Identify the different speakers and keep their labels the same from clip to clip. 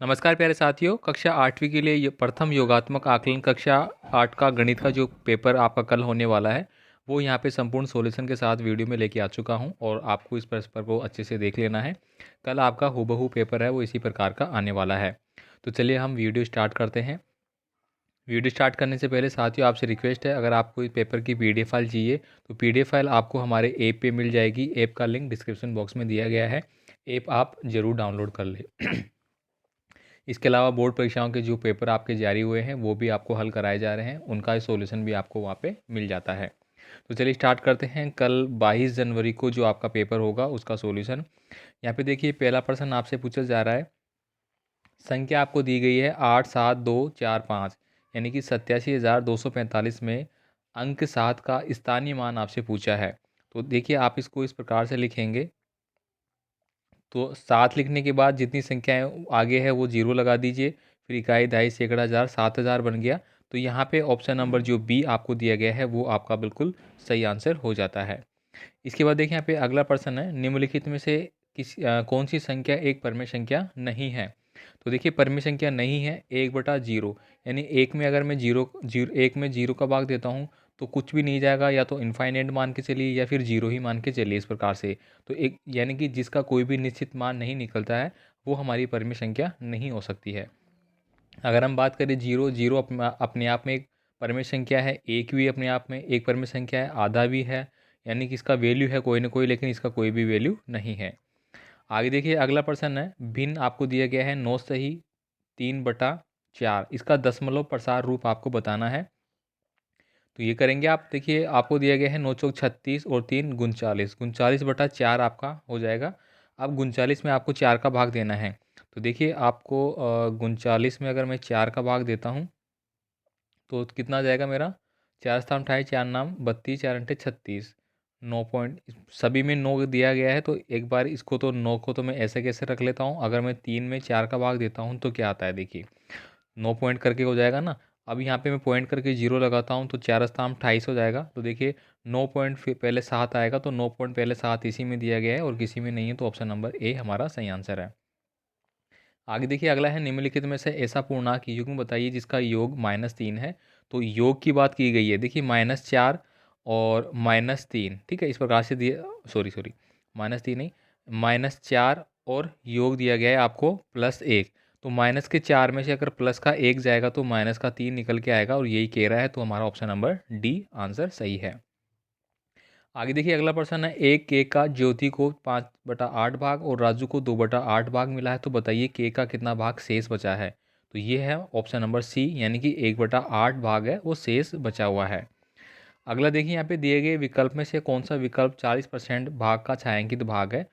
Speaker 1: नमस्कार प्यारे साथियों। कक्षा 8वीं के लिए प्रथम योगात्मक आकलन कक्षा 8 का गणित का जो पेपर आपका कल होने वाला है वो यहाँ पे संपूर्ण सॉल्यूशन के साथ वीडियो में लेके आ चुका हूँ और आपको इस पेपर को अच्छे से देख लेना है। कल आपका हूबहू पेपर है वो इसी प्रकार का आने वाला है। तो चलिए हम वीडियो स्टार्ट करते हैं। वीडियो स्टार्ट करने से पहले साथियों आपसे रिक्वेस्ट है, अगर आपको इस पेपर की PDF फाइल चाहिए तो PDF फाइल आपको हमारे ऐप पे मिल जाएगी। ऐप का लिंक डिस्क्रिप्शन बॉक्स में दिया गया है। ऐप आप ज़रूर डाउनलोड कर लें। इसके अलावा बोर्ड परीक्षाओं के जो पेपर आपके जारी हुए हैं वो भी आपको हल कराए जा रहे हैं, उनका सॉल्यूशन भी आपको वहाँ पे मिल जाता है। तो चलिए स्टार्ट करते हैं। कल 22 जनवरी को जो आपका पेपर होगा उसका सॉल्यूशन। यहाँ पे देखिए पहला प्रश्न आपसे पूछा जा रहा है। संख्या आपको दी गई है 87245, यानी कि 87,245 में अंक 7 का स्थानीय मान आपसे पूछा है। तो देखिए आप इसको इस प्रकार से लिखेंगे। तो 7 लिखने के बाद जितनी संख्याएं आगे है वो जीरो लगा दीजिए, फिर इकाई, दहाई, सैकड़ा, हज़ार, 7,000 बन गया। तो यहाँ पे ऑप्शन नंबर जो बी आपको दिया गया है वो आपका बिल्कुल सही आंसर हो जाता है। इसके बाद देखिए यहाँ पे अगला प्रश्न है, निम्नलिखित में से कौन सी संख्या एक परमेय संख्या नहीं है। तो देखिए परमेय संख्या नहीं है 1/0, यानी एक में अगर मैं जीरो जीरो एक में जीरो का भाग देता हूँ तो कुछ भी नहीं जाएगा, या तो इनफाइनाइट मान के चलिए या फिर जीरो ही मान के चलिए, इस प्रकार से। तो एक यानी कि जिसका कोई भी निश्चित मान नहीं निकलता है वो हमारी परमेय संख्या नहीं हो सकती है। अगर हम बात करें जीरो, जीरो अपने आप में एक परमेय संख्या है, एक भी अपने आप में एक परमेय संख्या है, आधा भी है, यानी कि इसका वैल्यू है कोई ना कोई, लेकिन इसका कोई भी वैल्यू नहीं है। आगे देखिए अगला प्रश्न है, भिन्न आपको दिया गया है 9 सही 3/4, इसका दशमलव प्रसार रूप आपको बताना है। तो ये करेंगे आप। देखिए आपको दिया गया है 9 चौक 36 और 3 39, 39/4 आपका हो जाएगा। अब 39 में आपको 4 का भाग देना है। तो देखिए आपको 39 में अगर मैं 4 का भाग देता हूँ तो कितना आ जाएगा मेरा। 4 स्थान 28, 4 नाम 32, 4 अंटे 36, 9 पॉइंट सभी में 9 दिया गया है। तो एक बार इसको तो 9 को तो मैं ऐसे कैसे रख लेता हूँ, अगर मैं 3 में 4 का भाग देता हूँ तो क्या आता है, देखिए 9 पॉइंट करके हो जाएगा ना। अब यहाँ पे मैं पॉइंट करके जीरो लगाता हूँ तो 4 स्थान 28 हो जाएगा। तो देखिए 9 पॉइंट फिर पहले 7 आएगा, तो 9 पॉइंट पहले 7 इसी में दिया गया है और किसी में नहीं है, तो ऑप्शन नंबर ए हमारा सही आंसर है। आगे देखिए अगला है, निम्नलिखित में से ऐसा पूर्णांक युग्म बताइए जिसका योग -3 है। तो योग की बात की गई है। देखिए -4 और -3, ठीक है, इस प्रकार से दिए, सॉरी सॉरी, -3 नहीं, -4 और योग दिया गया है आपको +1। तो माइनस के 4 में से अगर प्लस का 1 जाएगा तो माइनस का 3 निकल के आएगा, और यही कह रहा है। तो हमारा ऑप्शन नंबर डी आंसर सही है। आगे देखिए अगला प्रश्न है, एक केक का ज्योति को 5/8 भाग और राजू को 2/8 भाग मिला है, तो बताइए केक का कितना भाग शेष बचा है। तो ये है ऑप्शन नंबर सी, यानी कि 1/8 भाग है वो शेष बचा हुआ है। अगला देखिए यहाँ पे दिए गए विकल्प में से कौन सा विकल्प 40% भाग का छायांकित भाग है।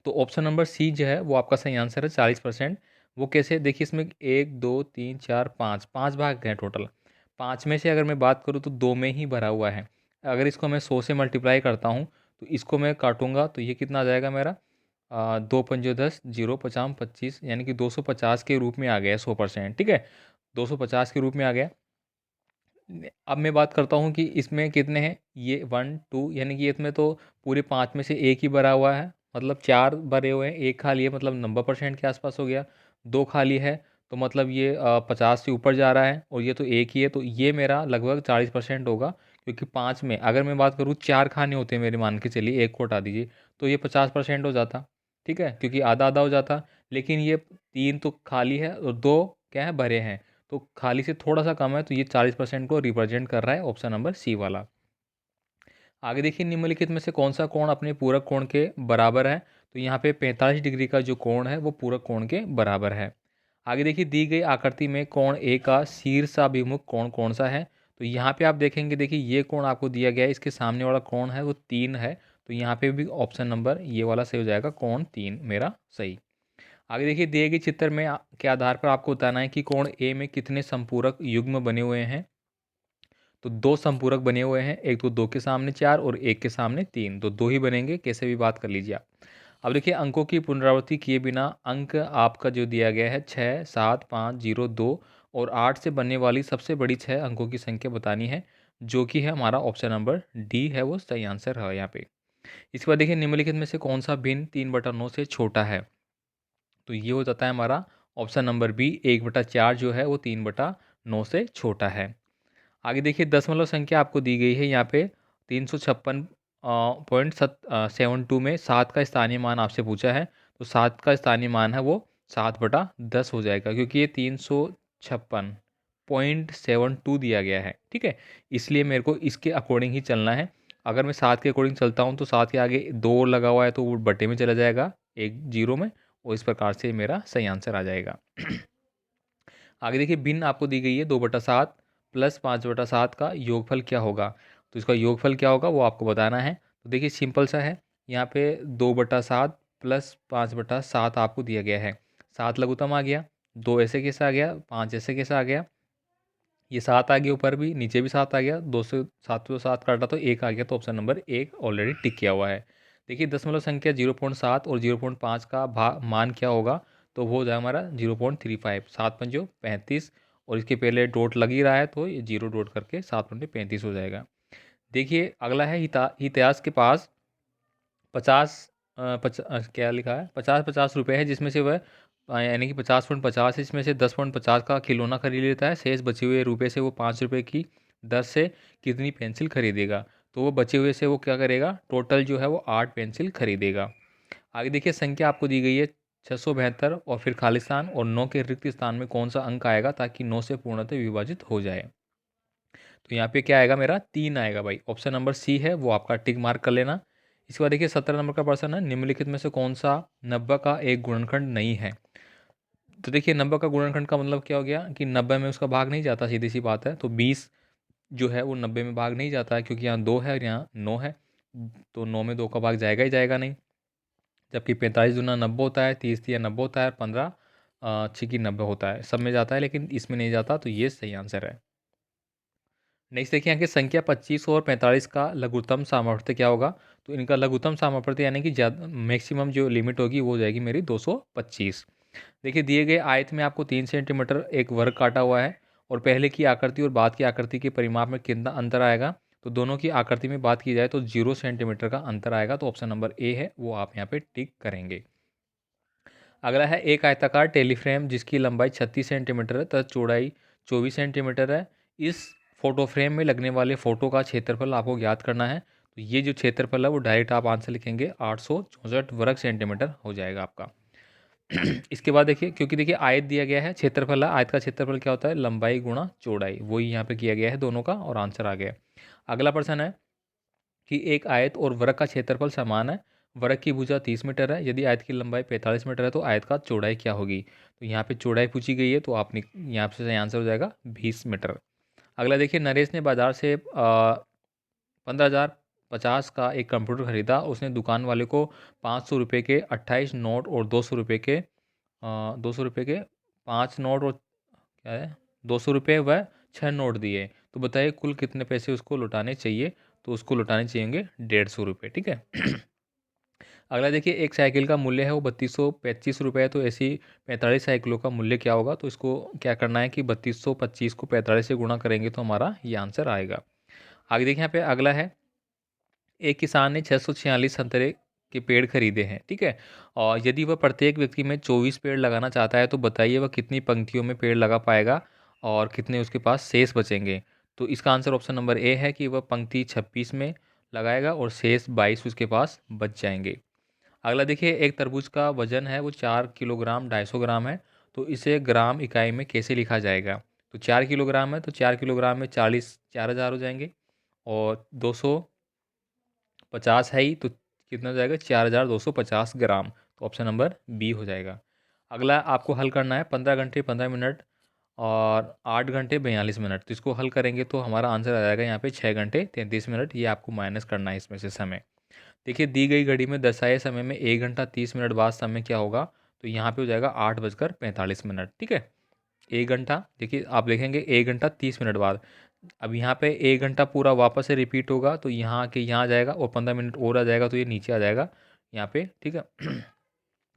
Speaker 1: तो ऑप्शन नंबर सी जो है वो आपका सही आंसर है, 40%। वो कैसे, देखिए इसमें 1 2 3 4 5 5 भाग हैं टोटल। 5 में से अगर मैं बात करूँ तो 2 में ही भरा हुआ है। अगर इसको मैं 100 से मल्टीप्लाई करता हूँ तो इसको मैं काटूंगा तो ये कितना आ जाएगा मेरा, 2 पंजे 10, 0 पचाम 25, यानी कि 250 के रूप में आ गया 100%, ठीक है, 250 के रूप में आ गया। अब मैं बात करता हूँ कि इसमें कितने हैं, ये 1 2, यानी कि इसमें तो पूरे 5 में से एक ही भरा हुआ है, मतलब 4 भरे हुए हैं, एक खाली है, मतलब 90% के आसपास हो गया। 2 खाली है तो मतलब ये 50 से ऊपर जा रहा है, और ये तो एक ही है, तो ये मेरा लगभग 40% होगा। क्योंकि 5 में अगर मैं बात करूँ 4 खाने होते हैं मेरे, मान के चलिए, एक को हटा दीजिए, तो ये 50% हो जाता, ठीक है, क्योंकि आधा आधा हो जाता। लेकिन ये 3 तो खाली है और 2 क्या है, भरे हैं, तो खाली से थोड़ा सा कम है, तो ये 40% को रिप्रेजेंट कर रहा है, ऑप्शन नंबर सी वाला। आगे देखिए, निम्नलिखित में से कौन सा कोण अपने पूरक कोण के बराबर है। तो यहाँ पे 45 डिग्री का जो कोण है वो पूरक कोण के बराबर है। आगे देखिए, दी गई आकृति में कोण ए का शीर्षाभिमुख कोण कौन सा है। तो यहाँ पे आप देखेंगे, देखिए ये कोण आपको दिया गया है, इसके सामने वाला कोण है वो 3 है। तो यहाँ पे भी ऑप्शन नंबर ये वाला सही हो जाएगा, कोण 3 मेरा सही। आगे देखिए, दिए गए चित्र में के आधार पर आपको बताना है कि कोण ए में कितने संपूरक युग्म बने हुए हैं। तो 2 संपूरक बने हुए हैं, एक तो 2 के सामने 4 और 1 के सामने 3, तो 2 ही बनेंगे, कैसे भी बात कर लीजिए आप। अब देखिए अंकों की पुनरावृत्ति किए बिना अंक आपका जो दिया गया है 6 7 5 0 2 और 8 से बनने वाली सबसे बड़ी 6 अंकों की संख्या बतानी है, जो कि है हमारा ऑप्शन नंबर डी है वो सही आंसर है यहाँ पे। इसके बाद देखिए, निम्नलिखित में से कौन सा भिन्न 3/9 से छोटा है। तो ये हो जाता है हमारा ऑप्शन नंबर बी, 1/4 जो है वो 3/9 से छोटा है। आगे देखिए दशमलव संख्या आपको दी गई है यहाँ पे 356 पॉइंट 72 में 7 का स्थानीय मान आपसे पूछा है। तो 7 का स्थानीय मान है वो 7/10 हो जाएगा, क्योंकि ये 356.72 दिया गया है, ठीक है। इसलिए मेरे को इसके अकॉर्डिंग ही चलना है। अगर मैं 7 के अकॉर्डिंग चलता हूँ तो 7 के आगे 2 लगा हुआ है तो वो बटे में चला जाएगा, एक जीरो में, और इस प्रकार से मेरा सही आंसर आ जाएगा। आगे देखिए भिन्न आपको दी गई है 2/7 प्लस 5/7 का योगफल क्या होगा। तो इसका योगफल क्या होगा वो आपको बताना है। तो देखिए सिंपल सा है, यहाँ पे 2/7 प्लस 5/7 आपको दिया गया है। 7 लघुत्तम आ गया, 2 ऐसे कैसे आ गया, 5 ऐसे कैसे आ गया, ये 7 आ गया, ऊपर भी नीचे भी 7 आ गया, 2 से 7 तो 7 काटा तो 1 आ गया, तो ऑप्शन नंबर 1 ऑलरेडी टिक किया हुआ है। देखिए दशमलव संख्या 0.7 और 0.5 का मान क्या होगा, तो वो हो जाए हमारा 0.35, 7×5 35, और इसके पहले डॉट लग ही रहा है तो ये 0 डॉट करके 7×35 हो जाएगा। देखिए अगला है हितयास के पास 50 क्या लिखा है, 50-50 रुपये है, जिसमें से वह यानी कि 50.50 है, इसमें से 10.50 का खिलौना खरीद लेता है। शेष बचे हुए रुपये से वो 5 रुपये की दर से कितनी पेंसिल खरीदेगा। तो वो बचे हुए से वो क्या करेगा, टोटल जो है वो 8 पेंसिल खरीदेगा। आगे देखिए संख्या आपको दी गई है 672, और फिर खालिस्तान और 9 के रिक्त स्थान में कौन सा अंक आएगा ताकि 9 से पूर्णतः विभाजित हो जाए। तो यहाँ पे क्या आएगा, मेरा 3 आएगा भाई, ऑप्शन नंबर सी है वो आपका टिक मार्क कर लेना। इसके बाद देखिए 17 नंबर का प्रश्न है, निम्नलिखित में से कौन सा 90 का एक गुणनखंड नहीं है। तो देखिए 90 का गुणनखंड का मतलब क्या हो गया कि 90 में उसका भाग नहीं जाता, सीधी सी बात है। तो 20 जो है वो 90 में भाग नहीं जाता है, क्योंकि यहाँ 2 है और यहाँ 9 है, तो 9 में 2 का भाग जाएगा ही जाएगा नहीं। जबकि 45 दूना 90 होता है, 30 तिया 90 होता है, 15 छिकी 90 होता है, सब में जाता है लेकिन इसमें नहीं जाता, तो ये सही आंसर है। नेक्स्ट देखिए यहाँ की संख्या 25 और 45 का लघुत्तम सामर्थ्य क्या होगा। तो इनका लघुत्तम सामर्थ्य यानी कि ज़्यादा मैक्सिमम जो लिमिट होगी वो हो जाएगी मेरी 225। देखिए दिए गए आयत में आपको 3 सेंटीमीटर एक वर्ग काटा हुआ है, और पहले की आकृति और बाद की आकृति के परिमाप में कितना अंतर आएगा। तो दोनों की आकृति में बात की जाए तो 0 सेंटीमीटर का अंतर आएगा, तो ऑप्शन नंबर ए है वो आप यहाँ पे टिक करेंगे। अगला है एक आयताकार टेलीफ्रेम जिसकी लंबाई 36 सेंटीमीटर है तथा चौड़ाई 24 सेंटीमीटर है। इस फोटो फ्रेम में लगने वाले फोटो का क्षेत्रफल आपको ज्ञात करना है। तो ये जो क्षेत्रफल है वो डायरेक्ट आप आंसर लिखेंगे, 864 वर्ग सेंटीमीटर हो जाएगा आपका। इसके बाद देखिए, क्योंकि देखिए आयत दिया गया है, क्षेत्रफल है, आयत का क्षेत्रफल क्या होता है, लंबाई गुणा चौड़ाई, वही यहाँ पे किया गया है दोनों का, और आंसर आ गया। अगला प्रश्न है कि एक आयत और वृत्त का क्षेत्रफल समान है, वृत्त की भुजा 30 मीटर है, यदि आयत की लंबाई 45 मीटर है तो आयत का चौड़ाई क्या होगी। तो यहाँ पे चौड़ाई पूछी गई है, तो आपने यहाँ से सही आंसर हो जाएगा 20 मीटर। अगला देखिए, नरेश ने बाजार से 15,050 का एक कंप्यूटर खरीदा। उसने दुकान वाले को 500 रुपये के 28 नोट और 200 रुपये के 200 रुपये के 5 नोट, और क्या है 200 रुपये व 6 नोट दिए। तो बताइए कुल कितने पैसे उसको लौटाने चाहिए। तो उसको लौटाने चाहिए 150 रुपये, ठीक है। अगला देखिए, एक साइकिल का मूल्य है वो 3225 रुपये है, तो ऐसी 45 साइकिलों का मूल्य क्या होगा। तो इसको क्या करना है कि 3225 को 45 से गुणा करेंगे तो हमारा ये आंसर आएगा। आगे देखिए यहाँ पे अगला है, एक किसान ने 646 संतरे के पेड़ खरीदे हैं, ठीक है। और यदि वह प्रत्येक व्यक्ति में 24 पेड़ लगाना चाहता है तो बताइए वह कितनी पंक्तियों में पेड़ लगा पाएगा और कितने उसके पास शेष बचेंगे। तो इसका आंसर ऑप्शन नंबर ए है कि वह पंक्ति 26 में लगाएगा और शेष 22 उसके पास बच जाएंगे। अगला देखिए, एक तरबूज का वजन है वो 4 किलोग्राम 250 ग्राम है, तो इसे ग्राम इकाई में कैसे लिखा जाएगा। तो 4 किलोग्राम है तो 4 किलोग्राम में 40 हो जाएंगे, और 250 है ही, तो कितना हो जाएगा 4250 ग्राम। तो ऑप्शन नंबर बी हो जाएगा। अगला आपको हल करना है 15 घंटे 15 मिनट और 8 घंटे 42 मिनट। तो इसको हल करेंगे तो हमारा आंसर आ जाएगा यहाँ पे 6 घंटे 33 मिनट। ये आपको माइनस करना है इसमें से समय। देखिए दी गई घड़ी में दर्शाए समय में 1 घंटा 30 मिनट बाद समय क्या होगा। तो यहाँ पे हो जाएगा 8:45, ठीक है। 1 घंटा, देखिए आप देखेंगे 1 घंटा 30 मिनट बाद। अब यहाँ पे 1 घंटा पूरा वापस से रिपीट होगा, तो यहाँ के यहाँ जाएगा और 15 मिनट और आ जाएगा, तो ये नीचे आ जाएगा यहाँ पे, ठीक है।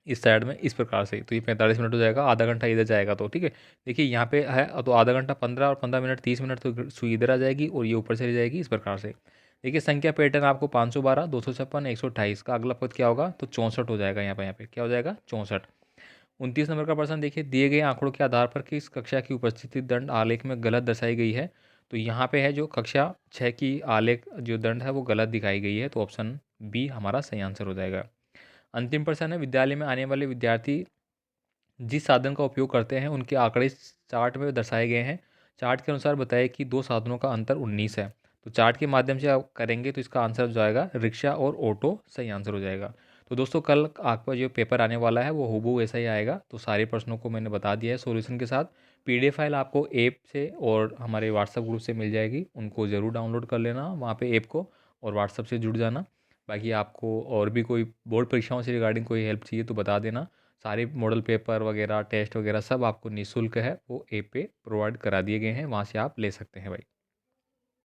Speaker 1: इस साइड में इस प्रकार से, तो ये 45 मिनट हो जाएगा, आधा घंटा इधर जाएगा, तो ठीक है। देखिए यहाँ पे है तो आधा घंटा 15 और 15 मिनट 30 मिनट, तो सुई इधर आ जाएगी और ये ऊपर चली जाएगी, इस प्रकार से। देखिए संख्या पैटर्न आपको 512 256 128 का अगला पद क्या होगा, तो 64 हो जाएगा। यहाँ पे क्या हो जाएगा 64। 29 नंबर का प्रश्न देखिए, दिए गए आंकड़ों के आधार पर किस कक्षा की उपस्थिति दंड आलेख में गलत दर्शाई गई है। तो यहाँ पे है जो कक्षा 6 की आलेख जो दंड है वो गलत दिखाई गई है, तो ऑप्शन बी हमारा सही आंसर हो जाएगा। अंतिम प्रश्न है, विद्यालय में आने वाले विद्यार्थी जिस साधन का उपयोग करते हैं उनके आंकड़े चार्ट में दर्शाए गए हैं। चार्ट के अनुसार बताइए कि दो साधनों का अंतर 19 है। तो चार्ट के माध्यम से आप करेंगे तो इसका आंसर हो जाएगा रिक्शा और ऑटो, सही आंसर हो जाएगा। तो दोस्तों कल आपका जो पेपर आने वाला है वो हूबहू ऐसा ही आएगा। तो सारे प्रश्नों को मैंने बता दिया है सॉल्यूशन के साथ। पीडीएफ फाइल आपको ऐप से और हमारे व्हाट्सएप ग्रुप से मिल जाएगी, उनको ज़रूर डाउनलोड कर लेना वहाँ पे ऐप को, और व्हाट्सएप से जुड़ जाना। बाकी आपको और भी कोई बोर्ड परीक्षाओं से रिगार्डिंग कोई हेल्प चाहिए तो बता देना। सारे मॉडल पेपर वगैरह, टेस्ट वगैरह सब आपको निःशुल्क है वो ऐप पे प्रोवाइड करा दिए गए हैं, वहाँ से आप ले सकते हैं भाई।